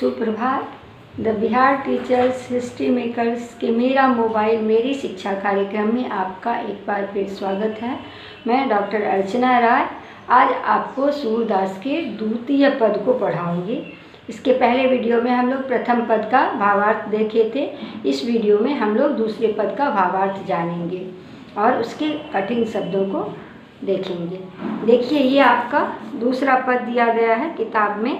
सुप्रभात। The Bihar teachers history makers के मेरा मोबाइल मेरी शिक्षा कार्यक्रम में आपका एक बार फिर स्वागत है। मैं डॉक्टर अर्चना राय आज आपको सूरदास के द्वितीय पद को पढ़ाऊंगी। इसके पहले वीडियो में हम लोग प्रथम पद का भावार्थ देखे थे। इस वीडियो में हम लोग दूसरे पद का भावार्थ जानेंगे और उसके कठिन शब्दों को देखेंगे। देखिए, ये आपका दूसरा पद दिया गया है किताब में।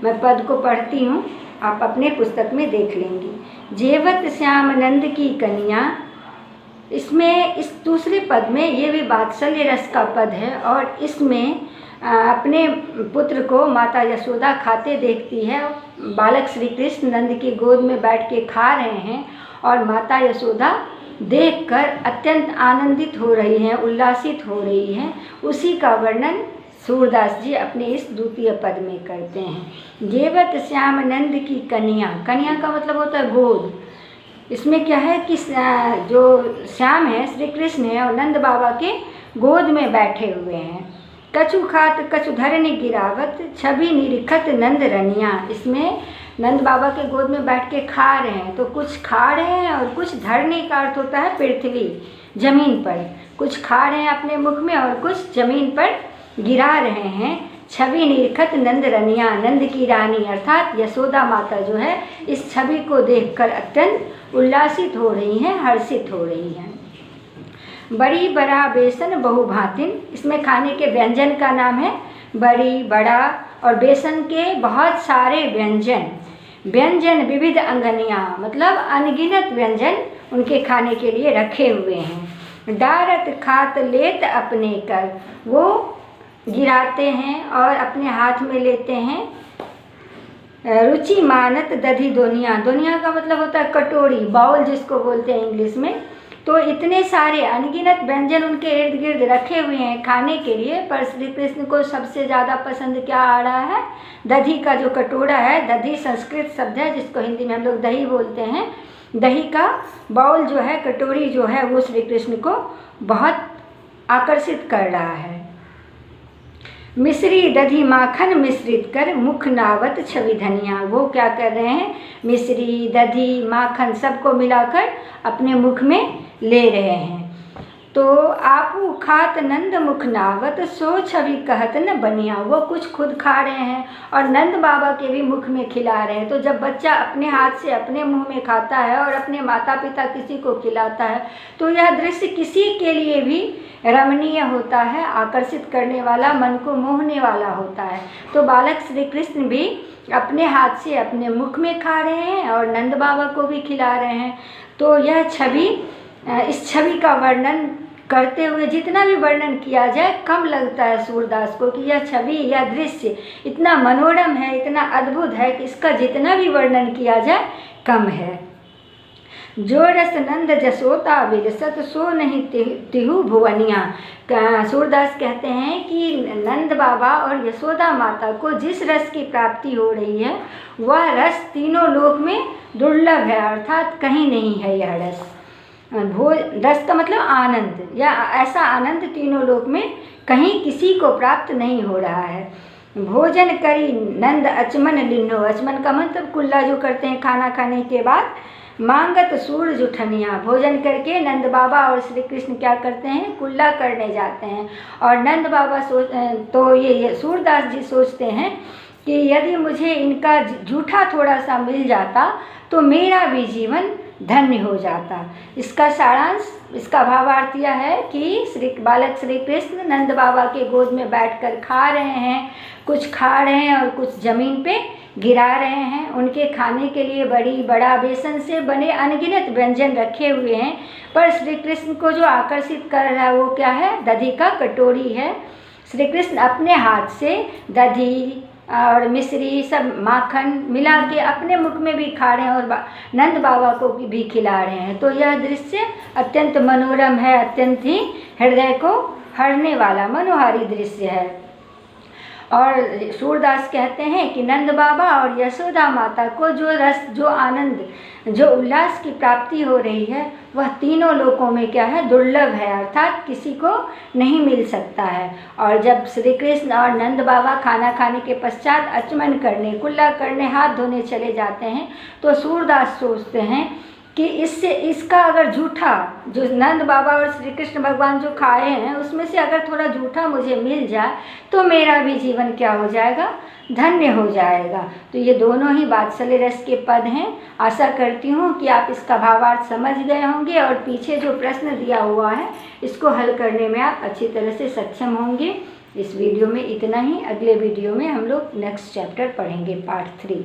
मैं पद को पढ़ती हूँ, आप अपने पुस्तक में देख लेंगे। जेवत श्याम नंद की कन्या। इसमें इस दूसरे पद में ये भी वात्सल्य रस का पद है और इसमें अपने पुत्र को माता यशोदा खाते देखती है। बालक श्री कृष्ण नंद की गोद में बैठ के खा रहे हैं और माता यशोदा देखकर अत्यंत आनंदित हो रही हैं, उल्लासित हो रही हैं। उसी का वर्णन सूरदास जी अपने इस द्वितीय पद में करते हैं। जेवत श्याम नंद की कन्या। कन्या का मतलब होता है गोद। इसमें क्या है कि जो श्याम है श्री कृष्ण है और नंद बाबा के गोद में बैठे हुए हैं। कछु खात कछु धरनी गिरावत छवि निरीखत नंद रनिया। इसमें नंद बाबा के गोद में बैठ के खा रहे हैं, तो कुछ खा रहे हैं और कुछ धरनी का अर्थ होता है पृथ्वी, जमीन पर। कुछ खा रहे हैं अपने मुख में और कुछ जमीन पर गिरा रहे हैं। छवि निरीखत नंद रनिया। नंद की रानी अर्थात यशोदा माता जो है इस छवि को देखकर अत्यंत उल्लासित हो रही हैं, हर्षित हो रही हैं। बड़ी बड़ा बेसन बहुभांतिन। इसमें खाने के व्यंजन का नाम है बड़ी, बड़ा और बेसन के बहुत सारे व्यंजन। व्यंजन विविध अंगनियाँ, मतलब अनगिनत व्यंजन उनके खाने के लिए रखे हुए हैं। डारत खात लेत अपने कर। वो गिराते हैं और अपने हाथ में लेते हैं। रुचि मानत दधी दोनिया। दोनिया का मतलब होता है कटोरी, बाउल जिसको बोलते हैं इंग्लिश में। तो इतने सारे अनगिनत व्यंजन उनके इर्द गिर्द रखे हुए हैं खाने के लिए, पर श्री कृष्ण को सबसे ज़्यादा पसंद क्या आ रहा है? दधी का जो कटोरा है। दधी संस्कृत शब्द है जिसको हिंदी में हम लोग दही बोलते हैं। दही का बाउल जो है, कटोरी जो है, वो श्री कृष्ण को बहुत आकर्षित कर रहा है। मिश्री दधी माखन मिश्रित कर मुख नावत छवि धनिया। वो क्या कर रहे हैं? मिश्री दधी माखन सबको मिलाकर अपने मुख में ले रहे हैं। तो आपू खात नंद मुख नावत सो छवि कहत न बनिया। वो कुछ खुद खा रहे हैं और नंद बाबा के भी मुख में खिला रहे हैं। तो जब बच्चा अपने हाथ से अपने मुंह में खाता है और अपने माता पिता किसी को खिलाता है तो यह दृश्य किसी के लिए भी रमणीय होता है, आकर्षित करने वाला, मन को मोहने वाला होता है। तो बालक श्री कृष्ण भी अपने हाथ से अपने मुख में खा रहे हैं और नंद बाबा को भी खिला रहे हैं। तो यह छवि, इस छवि का वर्णन करते हुए जितना भी वर्णन किया जाए कम लगता है सूरदास को कि यह छवि, यह दृश्य इतना मनोरम है, इतना अद्भुत है कि इसका जितना भी वर्णन किया जाए कम है। जो रस नंद जसोता विलसत सो नहीं तिहु भुवनिया। सूरदास कहते हैं कि नंद बाबा और यशोदा माता को जिस रस की प्राप्ति हो रही है वह रस तीनों लोक में दुर्लभ है, अर्थात कहीं नहीं है यह रस। रस का मतलब आनंद, या ऐसा आनंद तीनों लोक में कहीं किसी को प्राप्त नहीं हो रहा है। भोजन करी नंद अचमन लिन्नो। अचमन का मतलब कुल्ला जो करते हैं खाना खाने के बाद। मांगत सूरज उठनिया। भोजन करके नंद बाबा और श्री कृष्ण क्या करते हैं? कुल्ला करने जाते हैं। और नंद बाबा तो ये सूरदास जी सोचते हैं कि यदि मुझे इनका जूठा थोड़ा सा मिल जाता तो मेरा भी जीवन धन्य हो जाता। इसका सारांश, इसका भावार्थ यह है कि बालक श्री कृष्ण नंद बाबा के गोद में बैठकर खा रहे हैं, कुछ खा रहे हैं और कुछ जमीन पे गिरा रहे हैं। उनके खाने के लिए बड़ी, बड़ा, बेसन से बने अनगिनत व्यंजन रखे हुए हैं, पर श्री कृष्ण को जो आकर्षित कर रहा है वो क्या है? दधी का कटोरी है। श्री कृष्ण अपने हाथ से दधी और मिश्री सब माखन मिला के अपने मुख में भी खा रहे हैं और नंद बाबा को भी खिला रहे हैं। तो यह दृश्य अत्यंत मनोरम है, अत्यंत ही हृदय को हरने वाला मनोहारी दृश्य है। और सूरदास कहते हैं कि नंद बाबा और यशोदा माता को जो रस, जो आनंद, जो उल्लास की प्राप्ति हो रही है वह तीनों लोकों में क्या है, दुर्लभ है, अर्थात किसी को नहीं मिल सकता है। और जब श्री कृष्ण और नंद बाबा खाना खाने के पश्चात आचमन करने, कुल्ला करने, हाथ धोने चले जाते हैं तो सूरदास सोचते हैं कि इसका अगर झूठा, जो नंद बाबा और श्री कृष्ण भगवान जो खाए हैं उसमें से अगर थोड़ा झूठा मुझे मिल जाए तो मेरा भी जीवन क्या हो जाएगा, धन्य हो जाएगा। तो ये दोनों ही वात्सल्य रस के पद हैं। आशा करती हूँ कि आप इसका भावार्थ समझ गए होंगे और पीछे जो प्रश्न दिया हुआ है इसको हल करने में आप अच्छी तरह से सक्षम होंगे। इस वीडियो में इतना ही। अगले वीडियो में हम लोग नेक्स्ट चैप्टर पढ़ेंगे, पार्ट 3।